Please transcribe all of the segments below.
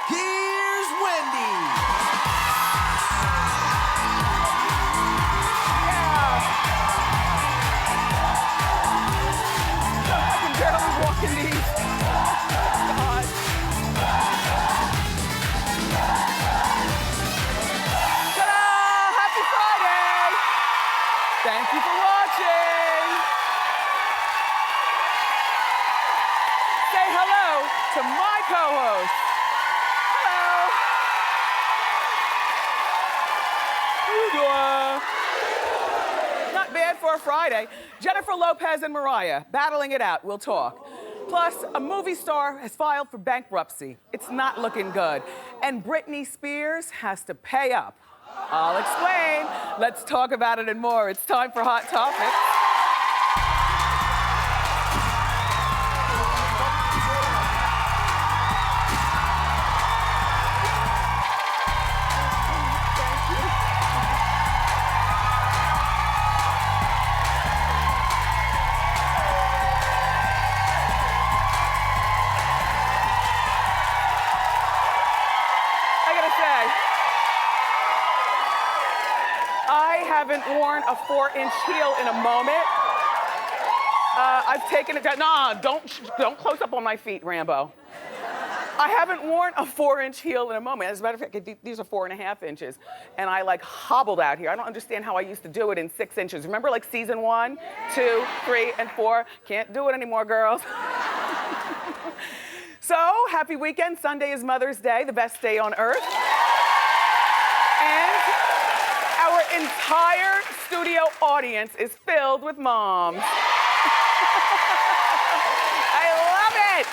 Here's Wendy. I can barely walk in these. God. Ta-da! Happy Friday! Thank you for watching. Say hello to my co-host. Hello. How you doing? Not bad for a Friday. Jennifer Lopez and Mariah battling it out. We'll talk. Plus, a movie star has filed for bankruptcy. It's not looking good. And Britney Spears has to pay up. I'll explain. Let's talk about it and more. It's time for Hot Topics. I haven't worn a 4-inch heel in a moment. I've taken it down. Nah, don't close up on my feet, Rambo. I haven't worn a 4-inch heel in a moment. As a matter of fact, these are 4.5 inches. And I like hobbled out here. I don't understand how I used to do it in 6 inches. Remember like season 1, 2, 3, and 4? Can't do it anymore, girls. So, happy weekend. Sunday is Mother's Day, the best day on earth. And our entire studio audience is filled with moms. I love it.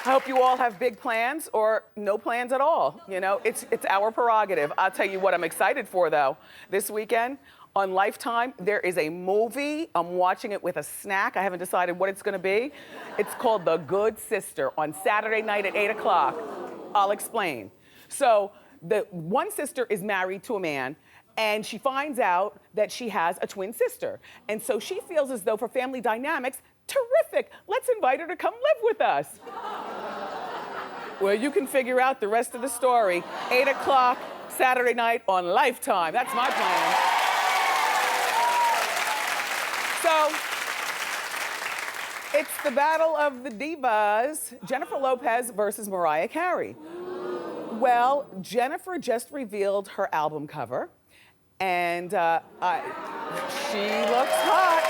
I hope you all have big plans or no plans at all. You know, it's our prerogative. I'll tell you what I'm excited for though. This weekend on Lifetime, there is a movie. I'm watching it with a snack. I haven't decided what it's gonna be. It's called The Good Sister on Saturday night at 8 o'clock. I'll explain. So, the one sister is married to a man, and she finds out that she has a twin sister. And so she feels as though for family dynamics, terrific, let's invite her to come live with us. Well, you can figure out the rest of the story. 8 o'clock, Saturday night on Lifetime. That's my plan. So, it's the battle of the divas, Jennifer Lopez versus Mariah Carey. Well, Jennifer just revealed her album cover, and she looks hot.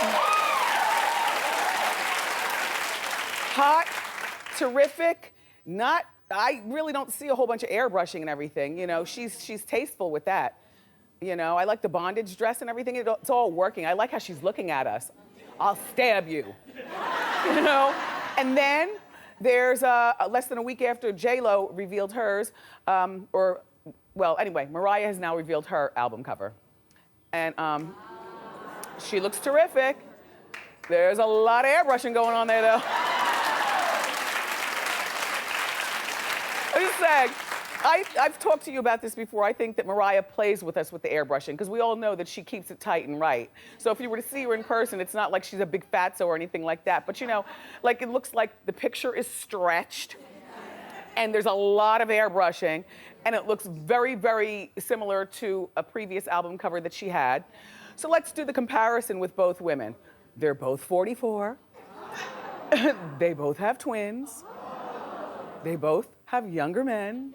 Hot, terrific, I really don't see a whole bunch of airbrushing and everything, you know, she's tasteful with that. You know, I like the bondage dress and everything, it's all working. I like how she's looking at us. I'll stab you, you know? And then, there's less than a week after J-Lo revealed hers, anyway, Mariah has now revealed her album cover. And she looks terrific. There's a lot of airbrushing going on there, though. I'm just saying, I've talked to you about this before. I think that Mariah plays with us with the airbrushing because we all know that she keeps it tight and right. So if you were to see her in person, it's not like she's a big fatso or anything like that. But you know, like it looks like the picture is stretched and there's a lot of airbrushing and it looks very, very similar to a previous album cover that she had. So let's do the comparison with both women. They're both 44. They both have twins. They both have younger men.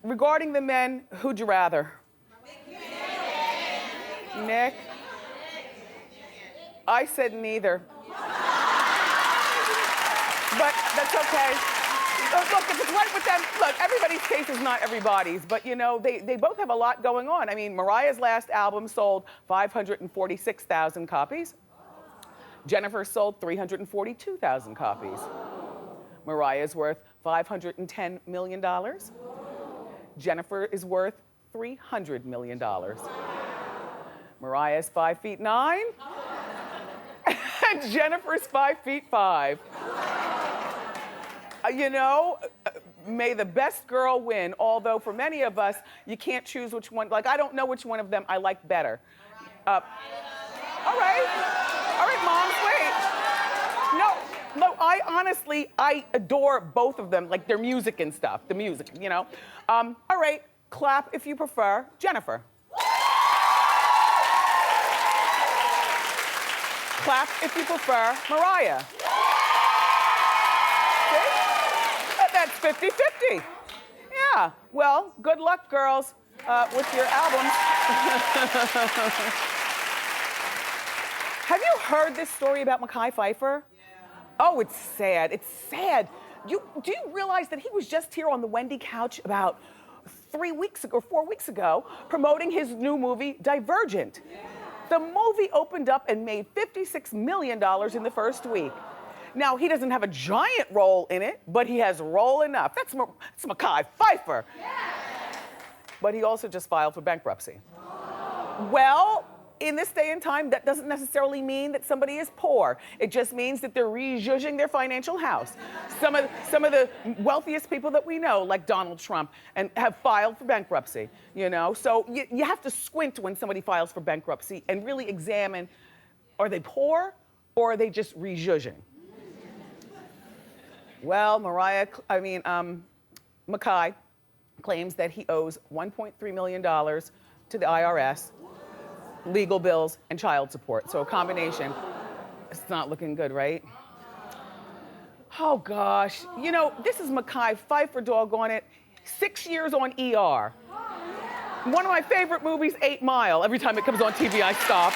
Regarding the men, who'd you rather? Nick? I said neither. But that's okay. Look, if it's right with them, look, everybody's case is not everybody's, but you know, they both have a lot going on. I mean, Mariah's last album sold 546,000 copies. Jennifer sold 342,000 copies. Mariah's worth $510 million. Jennifer is worth $300 million. Mariah's 5'9", and Jennifer's 5'5". You know, may the best girl win, although for many of us, you can't choose which one. Like, I don't know which one of them I like better. All right, moms, wait. No, honestly, I adore both of them, like their music and stuff, the music, you know? All right, clap if you prefer. Jennifer. Clap if you prefer. Mariah. See? That's 50-50. Yeah, well, good luck, girls, with your albums. Have you heard this story about Mekhi Phifer? Yeah. Oh, it's sad. It's sad. Do you realize that he was just here on the Wendy couch about 3 weeks ago, 4 weeks ago, promoting his new movie, Divergent? Yeah. The movie opened up and made $56 million in the first week. Now, he doesn't have a giant role in it, but he has role enough. That's Mekhi Phifer. Yeah. But he also just filed for bankruptcy. Oh. Well, in this day and time, that doesn't necessarily mean that somebody is poor. It just means that they're rejudging their financial house. Some of the wealthiest people that we know, like Donald Trump, and have filed for bankruptcy, you know? So you have to squint when somebody files for bankruptcy and really examine, are they poor or are they just rejudging? Well, Mekhi claims that he owes $1.3 million to the IRS, legal bills, and child support. So a combination. It's not looking good, right? Oh gosh. You know, this is Mekhi Phifer, doggone it. 6 years on ER. One of my favorite movies, 8 Mile. Every time it comes on TV, I stop.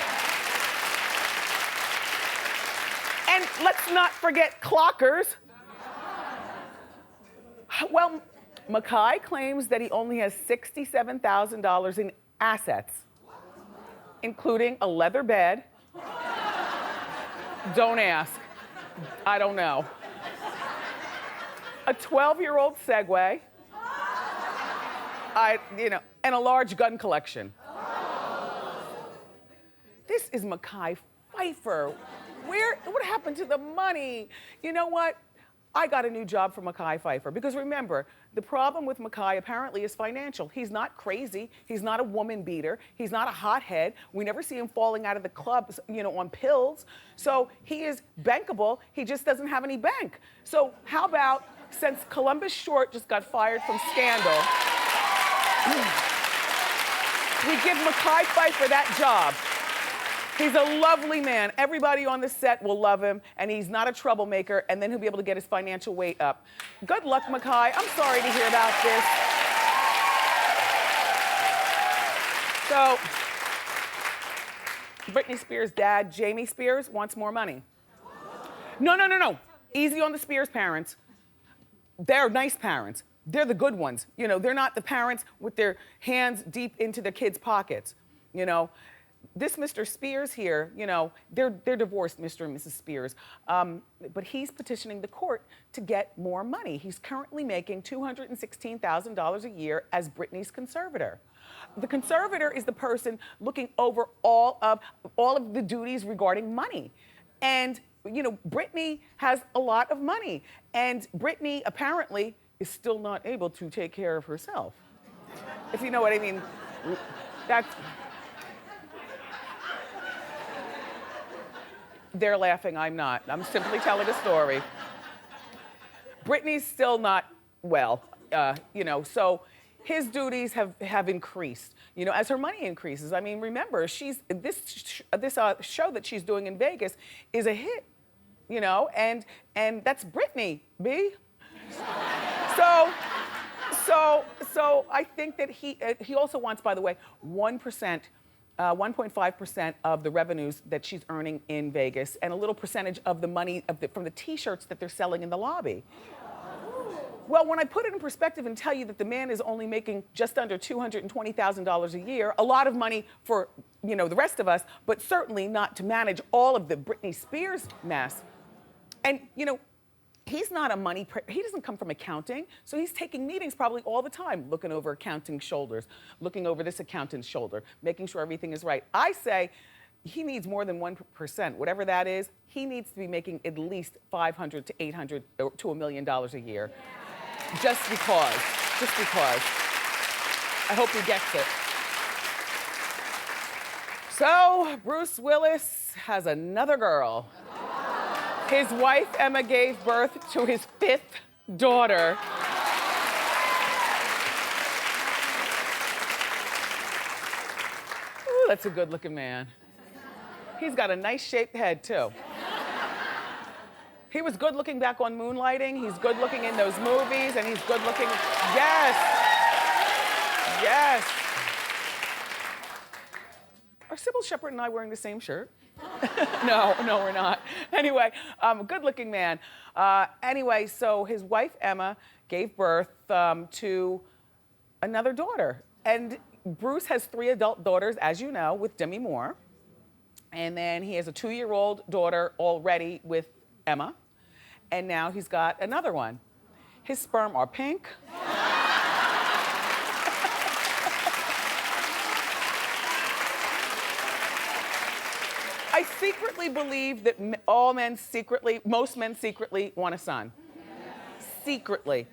And let's not forget Clockers. Well, Mekhi claims that he only has $67,000 in assets, including a leather bed. Don't ask. I don't know. A 12-year-old Segway. And a large gun collection. This is Mekhi Phifer. What happened to the money? You know what? I got a new job for Mekhi Phifer because remember, the problem with Mekhi apparently is financial. He's not crazy. He's not a woman beater. He's not a hothead. We never see him falling out of the clubs, on pills. So he is bankable. He just doesn't have any bank. So how about, since Columbus Short just got fired from Scandal, we give Mekhi Phifer that job. He's a lovely man. Everybody on the set will love him, and he's not a troublemaker, and then he'll be able to get his financial weight up. Good luck, Mekhi. I'm sorry to hear about this. So, Britney Spears' dad, Jamie Spears, wants more money. No. Easy on the Spears parents. They're nice parents. They're the good ones. They're not the parents with their hands deep into their kids' pockets. This Mr. Spears here, they're divorced, Mr. and Mrs. Spears, but he's petitioning the court to get more money. He's currently making $216,000 a year as Britney's conservator. The conservator is the person looking over all of the duties regarding money. And, Britney has a lot of money, and Britney apparently is still not able to take care of herself. If you know what I mean. They're laughing, I'm not. I'm simply telling a story. Britney's still not well, so his duties have increased, as her money increases. I mean, remember, this show that she's doing in Vegas is a hit, and that's Britney, B. So I think that he also wants, by the way, 1.5% of the revenues that she's earning in Vegas, and a little percentage of the money from the T-shirts that they're selling in the lobby. Well, when I put it in perspective and tell you that the man is only making just under $220,000 a year, a lot of money for the rest of us, but certainly not to manage all of the Britney Spears mess. And he's not he doesn't come from accounting, so he's taking meetings probably all the time, looking over accounting shoulders, looking over this accountant's shoulder, making sure everything is right. I say he needs more than 1%, whatever that is. He needs to be making at least $500 to $800 to $1 million a year. Just because. I hope he gets it. So Bruce Willis has another girl. His wife, Emma, gave birth to his 5th daughter. Ooh, that's a good-looking man. He's got a nice shaped head, too. He was good looking back on Moonlighting. He's good looking in those movies, and he's good looking. Yes. Yes. Are Sybil Shepherd and I wearing the same shirt? No, we're not. Anyway, good looking man. Anyway, so his wife, Emma, gave birth to another daughter. And Bruce has 3 adult daughters, as you know, with Demi Moore. And then he has a 2-year-old daughter already with Emma. And now he's got another one. His sperm are pink. I secretly believe that most men secretly want a son. Secretly.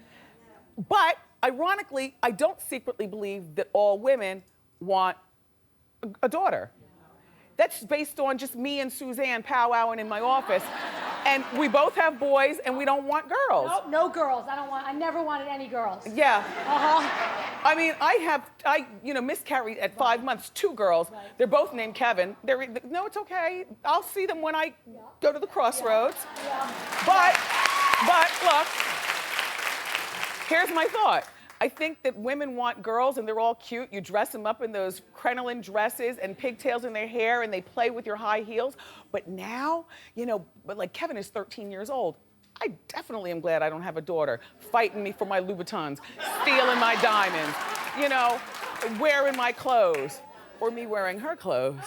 But ironically, I don't secretly believe that all women want a daughter. That's based on just me and Suzanne powwowing in my office. And we both have boys and we don't want girls. Nope, no girls. I never wanted any girls. Yeah. Uh-huh. I mean, I miscarried at 5 months, 2 girls. Right. They're both named Kevin. No, it's okay. I'll see them when I go to the crossroads. Yeah. But look, here's my thought. I think that women want girls and they're all cute. You dress them up in those crinoline dresses and pigtails in their hair and they play with your high heels. But now, but like Kevin is 13 years old. I definitely am glad I don't have a daughter fighting me for my Louboutins, stealing my diamonds, wearing my clothes, or me wearing her clothes.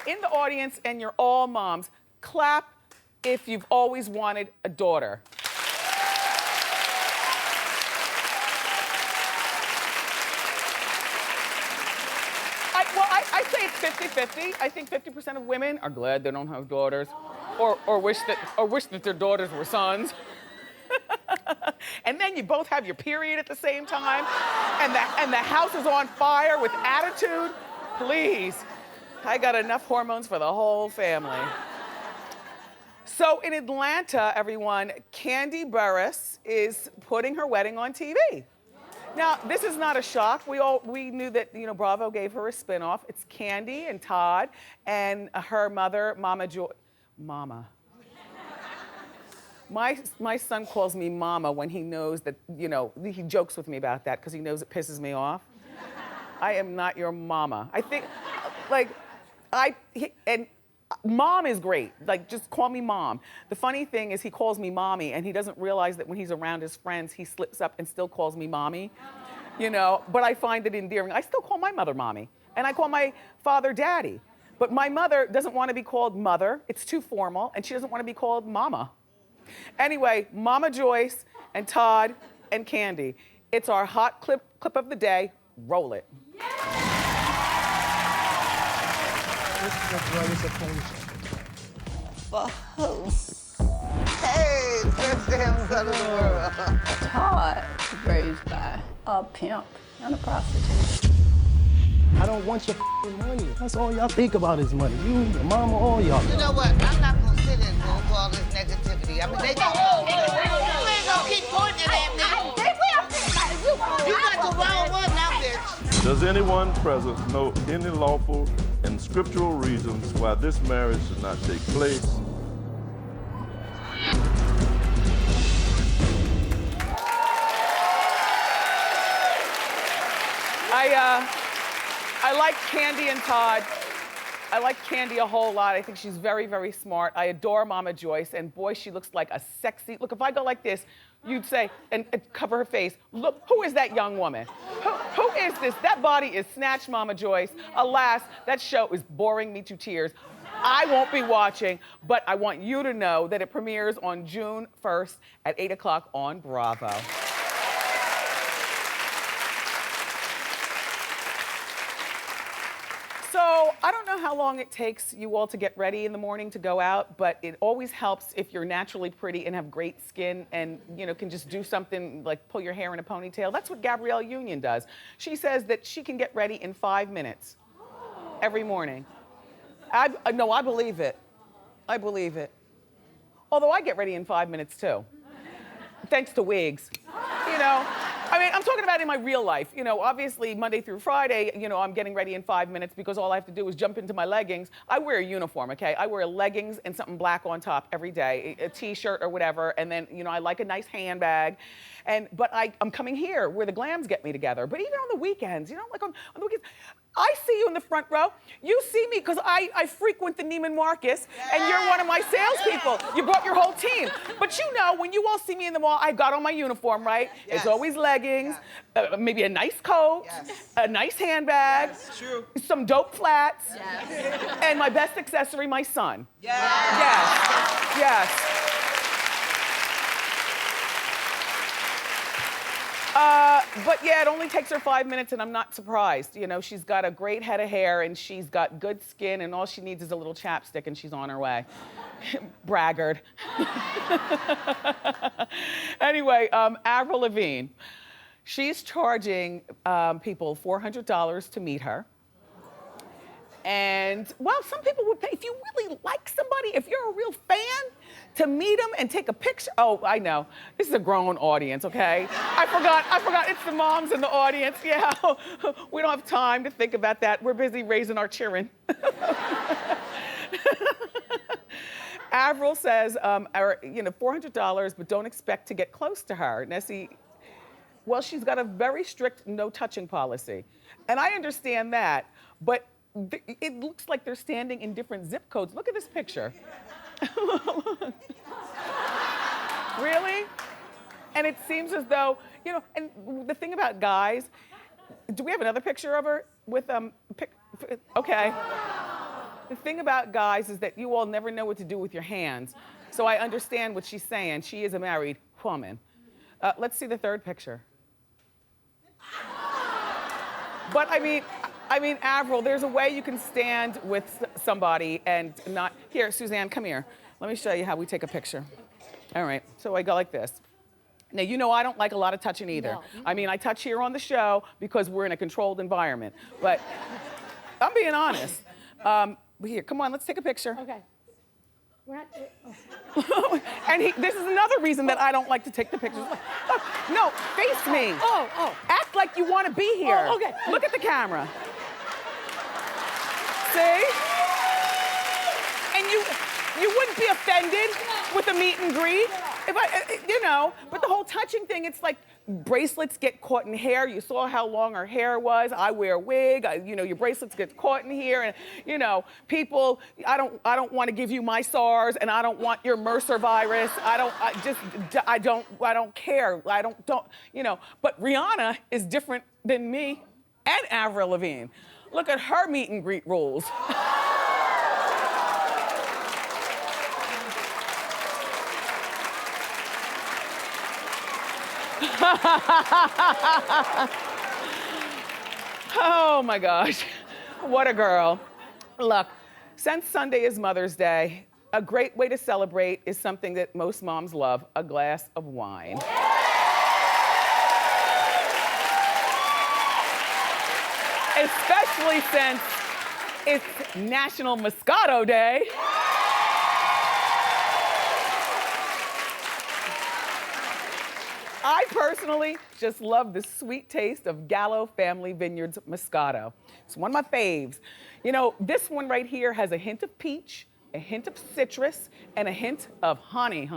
In the audience, and you're all moms, clap if you've always wanted a daughter. I say it's 50-50. I think 50% of women are glad they don't have daughters, or wish that their daughters were sons. And then you both have your period at the same time, and the house is on fire with attitude. Please, I got enough hormones for the whole family. So in Atlanta, everyone, Kandi Burruss is putting her wedding on TV. Now, this is not a shock. We knew that, Bravo gave her a spinoff. It's Kandi and Todd and her mother, Mama Joy. Mama. My son calls me Mama when he knows that, he jokes with me about that because he knows it pisses me off. I am not your mama. I think, and Mom is great. Just call me Mom. The funny thing is he calls me Mommy, and he doesn't realize that when he's around his friends, he slips up and still calls me Mommy. But I find it endearing. I still call my mother Mommy, and I call my father Daddy. But my mother doesn't want to be called Mother. It's too formal, and she doesn't want to be called Mama. Anyway, Mama Joyce and Todd and Kandi. It's our hot clip of the day. Roll it. This is a joyous occasion. For who? Hey, best damn son of the world. Todd was raised by a pimp and a prostitute. I don't want your money. That's all y'all think about is money. You, your mama, all y'all. You know what? I'm not gonna sit and go through all this negativity. I mean, they got. You ain't gonna keep pointing at me. You got the wrong one now, bitch. Does anyone present know any lawful and scriptural reasons why this marriage should not take place? I like Kandi and Todd. I like Kandi a whole lot. I think she's very, very smart. I adore Mama Joyce, and boy, she looks like a sexy, look, if I go like this, you'd say, and cover her face, look, who is that young woman? Who is this? That body is snatched, Mama Joyce. Alas, that show is boring me to tears. I won't be watching, but I want you to know that it premieres on June 1st at 8 o'clock on Bravo. So I don't know how long it takes you all to get ready in the morning to go out, but it always helps if you're naturally pretty and have great skin and can just do something like pull your hair in a ponytail. That's what Gabrielle Union does. She says that she can get ready in 5 minutes every morning. I believe it. I believe it. Although I get ready in 5 minutes too. Thanks to wigs. You know, I mean, I'm talking about in my real life. You know, obviously Monday through Friday, you know, I'm getting ready in 5 minutes because all I have to do is jump into my leggings. I wear a uniform, okay? I wear leggings and something black on top every day, a t-shirt or whatever, and then, you know, I like a nice handbag. But I'm coming here where the glams get me together. But even on the weekends, you know, like on the weekends, I see you in the front row. You see me because I frequent the Neiman Marcus, and you're one of my salespeople. You brought your whole team. But you know, when you all see me in the mall, I got on my uniform, right? Yes. It's always leggings, maybe a nice coat, a nice handbag, some dope flats, and my best accessory, my son. Yes. But yeah, it only takes her 5 minutes and I'm not surprised. You know, she's got a great head of hair and she's got good skin and all she needs is a little chapstick and she's on her way. Braggart. Anyway, Avril Lavigne. She's charging people $400 to meet her. And, well, some people would pay, if you really like somebody, if you're a real fan, to meet them and take a picture. Oh, I know. This is a grown audience, okay? I forgot, it's the moms in the audience. Yeah, we don't have time to think about that. We're busy raising our children. Avril says, you know, $400, but don't expect to get close to her. Nessie, well, she's got a very strict no touching policy. And I understand that, but it looks like they're standing in different zip codes. Look at this picture. Really? And it seems as though, you know, and the thing about guys, do we have another picture of her with, okay. The thing about guys is that you all never know what to do with your hands. So I understand what she's saying. She is a married woman. Let's see the third picture. But I mean, Avril, there's a way you can stand with somebody and not... Here, Suzanne, come here. Let me show you how we take a picture. All right, so I go like this. Now, you know I don't like a lot of touching either. No. I mean, I touch here on the show because we're in a controlled environment. But I'm being honest. Here, come on, let's take a picture. Okay. We're not... And this is another reason that I don't like to take the pictures. Look, no, face me. Oh. Act like you want to be here. Oh, okay. Look at the camera. See? And you wouldn't be offended with a meet and greet. If you know, but the whole touching thing, it's like bracelets get caught in hair. You saw how long her hair was. I wear a wig. You know, your bracelets get caught in here, and you know, people. I don't want to give you my SARS, and I don't want your Mercer virus. I don't care. I don't. You know. But Rihanna is different than me and Avril Lavigne. Look at her meet and greet rules. Oh my gosh, what a girl. Look, since Sunday is Mother's Day, a great way to celebrate is something that most moms love, a glass of wine. Especially since it's National Moscato Day. I personally just love the sweet taste of Gallo Family Vineyards Moscato. It's one of my faves. You know, this one right here has a hint of peach, a hint of citrus, and a hint of honey.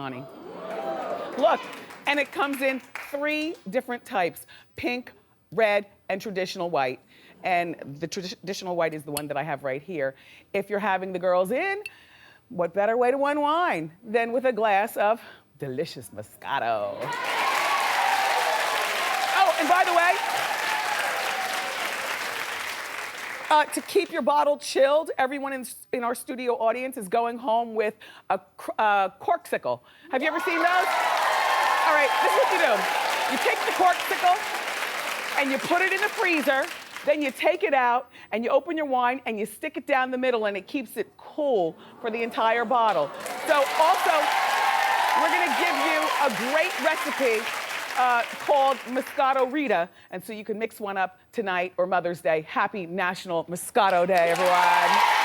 Look, and it comes in 3 different types, pink, red, and traditional white. And the traditional white is the one that I have right here. If you're having the girls in, what better way to unwind than with a glass of delicious Moscato? Oh, and by the way, to keep your bottle chilled, everyone in our studio audience is going home with a corksicle. Have you ever seen those? All right, this is what you do. You take the corksicle and you put it in the freezer, then you take it out and you open your wine and you stick it down the middle and it keeps it cool for the entire bottle. So also, we're gonna give you a great recipe called Moscato Rita, and so you can mix one up tonight or Mother's Day. Happy National Moscato Day, everyone.